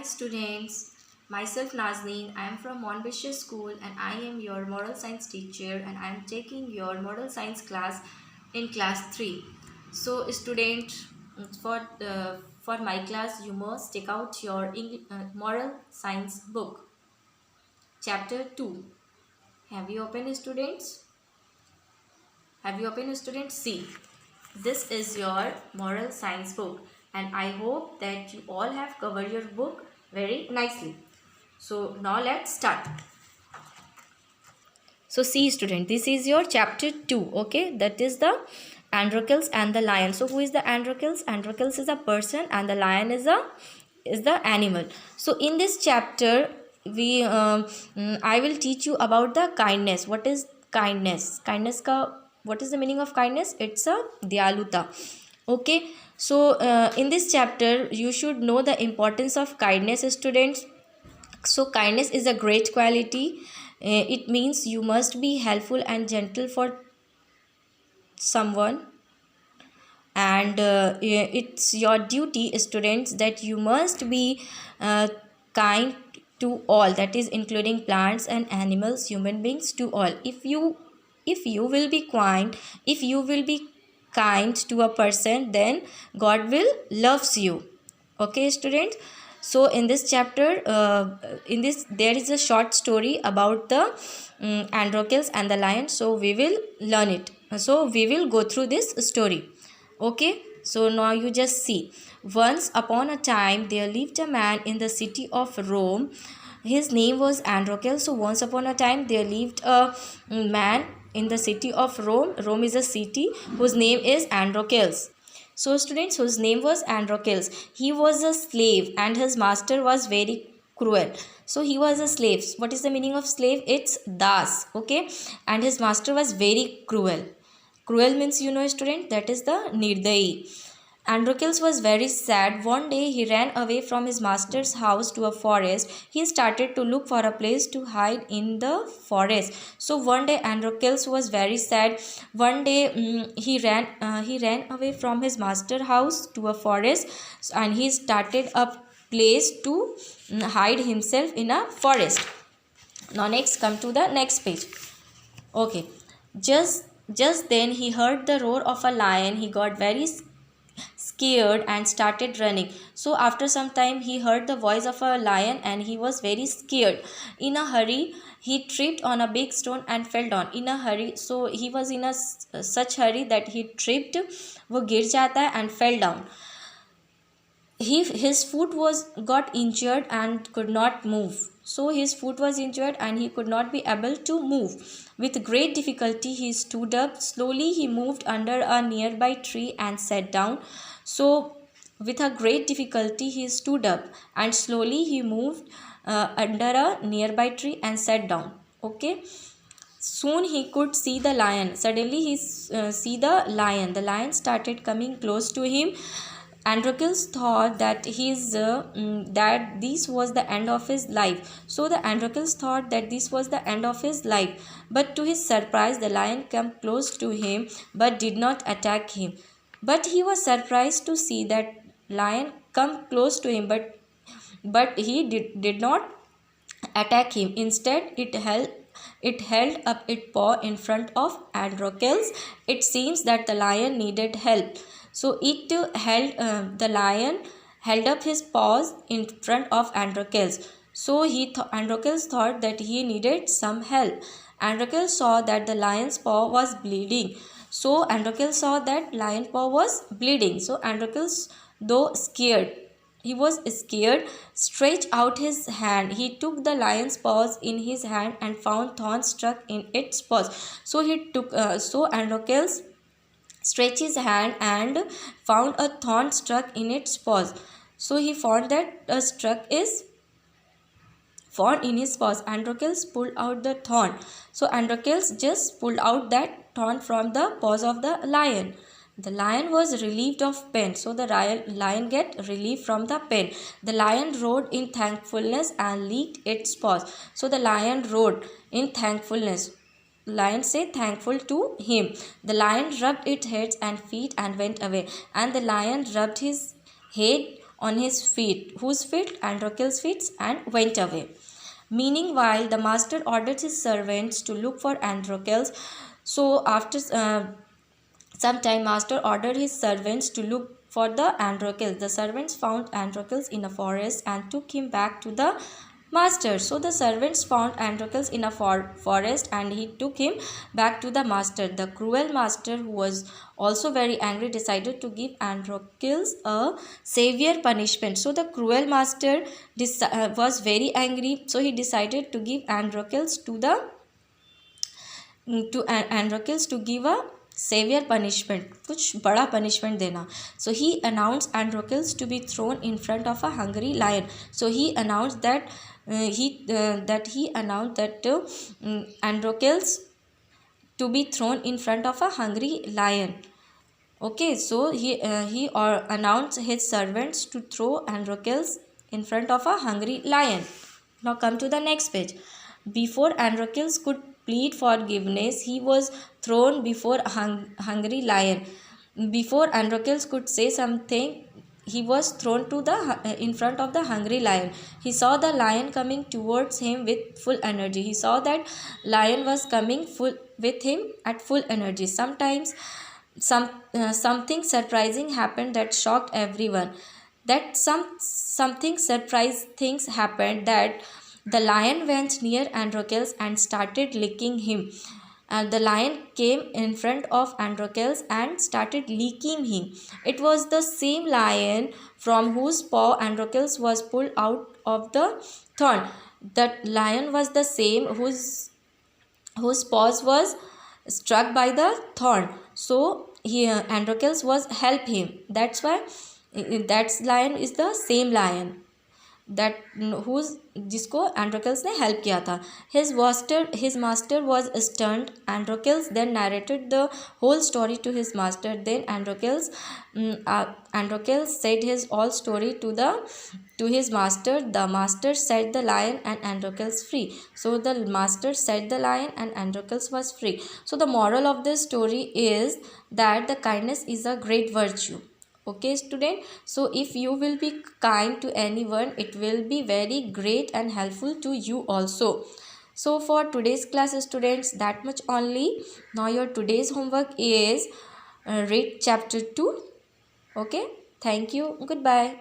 Hi students, myself Nazneen. I am from Monbishire School and I am your moral science teacher and I am taking your moral science class in class 3. So student, for my class you must take out your moral science book. Chapter 2. Have you opened students? Have you opened students? See, this is your moral science book and I hope that you all have covered your book very nicely. So now let's start. So see student, this is your chapter 2, okay? That is the Androcles and the lion. So who is the Androcles? Androcles is a person and the lion is the animal. So in this chapter I will teach you about the kindness. What is kindness? What is the meaning of kindness? It's a Dyaluta. Okay, so in this chapter you should know the importance of kindness, students. So kindness is a great quality. It means you must be helpful and gentle for someone, and it's your duty, students, that you must be kind to all, that is including plants and animals, human beings, to all. If you will be kind to a person, then God will loves you. Okay students, so in this chapter there is a short story about the Androcles and the lion. So we will learn it, so we will go through this story. Okay, so now you just see. Once upon a time there lived a man in the city of Rome. His name was Androcles. So once upon a time there lived a man in the city of Rome. Rome is a city whose name is Androcles. So students, whose name was Androcles. He was a slave and his master was very cruel. So he was a slave. What is the meaning of slave? It's das. Okay, and his master was very cruel. Cruel means, you know student, that is the Nirdayi. Androcles was very sad. One day he ran away from his master's house to a forest. He started to look for a place to hide in the forest. So one day Androcles was very sad. One day he ran away from his master's house to a forest, and he started a place to hide himself in a forest. Now next, come to the next page. Okay, just then he heard the roar of a lion. He got very scared and started running. So after some time he heard the voice of a lion and he was very scared. In a hurry he tripped on a big stone and fell down. In a hurry, so he was in a such hurry that he tripped, वो गिर जाता है and fell down. His foot was got injured and could not move. So his foot was injured and he could not be able to move. With great difficulty he stood up. Slowly he moved under a nearby tree and sat down. So with a great difficulty he stood up and slowly he moved under a nearby tree and sat down. Okay, soon he could see the lion. Suddenly he see the lion. The lion started coming close to him. Androcles thought that that this was the end of his life. So the Androcles thought that this was the end of his life. But to his surprise, the lion came close to him but did not attack him. But he was surprised to see that lion come close to him, but he did not attack him. Instead, it held up its paw in front of Androcles. It seems that the lion needed help. So the lion held up his paws in front of Androcles. So Androcles thought that he needed some help. Androcles saw that the lion's paw was bleeding. So Androcles saw that lion paw was bleeding. So Androcles, though scared, he was scared, stretched out his hand. He took the lion's paws in his hand and found thorns stuck in its paws. So Androcles stretched his hand and found a thorn stuck in its paws. So he found that a stuck is thorn in his paws. Androcles pulled out the thorn. So Androcles just pulled out that thorn from the paws of the lion. The lion was relieved of pain. So the lion get relief from the pain. The lion roared in thankfulness and licked its paws. So the lion roared in thankfulness. Lion say thankful to him. The lion rubbed its head and feet and went away. And the lion rubbed his head on his feet. Whose feet? Androcles' feet, and went away. Meanwhile, the master ordered his servants to look for Androcles. So after some time, master ordered his servants to look for the Androcles. The servants found Androcles in a forest and took him back to the master. So the servants found Androcles in a forest and he took him back to the master. The cruel master, who was also very angry, decided to give Androcles a severe punishment. So the cruel master was very angry, so he decided to give Androcles to give a severe punishment, कुछ बड़ा punishment देना. So he announced Androcles to be thrown in front of a hungry lion. So he announced that Androcles to be thrown in front of a hungry lion. Okay, so he announced his servants to throw Androcles in front of a hungry lion. Now come to the next page. Before Androcles could plead forgiveness, he was thrown before a hungry lion. Before Androcles could say something, he was thrown in front of the hungry lion. He saw the lion coming towards him with full energy. He saw that lion was coming with him at full energy. Sometimes something surprising happened that shocked everyone. That something surprise things happened that the lion went near Androcles and started licking him. And the lion came in front of Androcles and started licking him. It was the same lion from whose paw Androcles was pulled out of the thorn. That lion was the same whose paws was struck by the thorn. So Androcles was help him. That's why that lion is the same lion that जिसको Androcles ने help किया था. His master was stunned. Androcles then narrated the whole story to his master. Then Androcles said his whole story to his master. The master set the lion and Androcles free. So the master set the lion and Androcles was free. So the moral of this story is that the kindness is a great virtue. Okay student, so if you will be kind to anyone, it will be very great and helpful to you also. So for today's class students, that much only. Now your today's homework is read chapter 2. Okay, thank you, goodbye.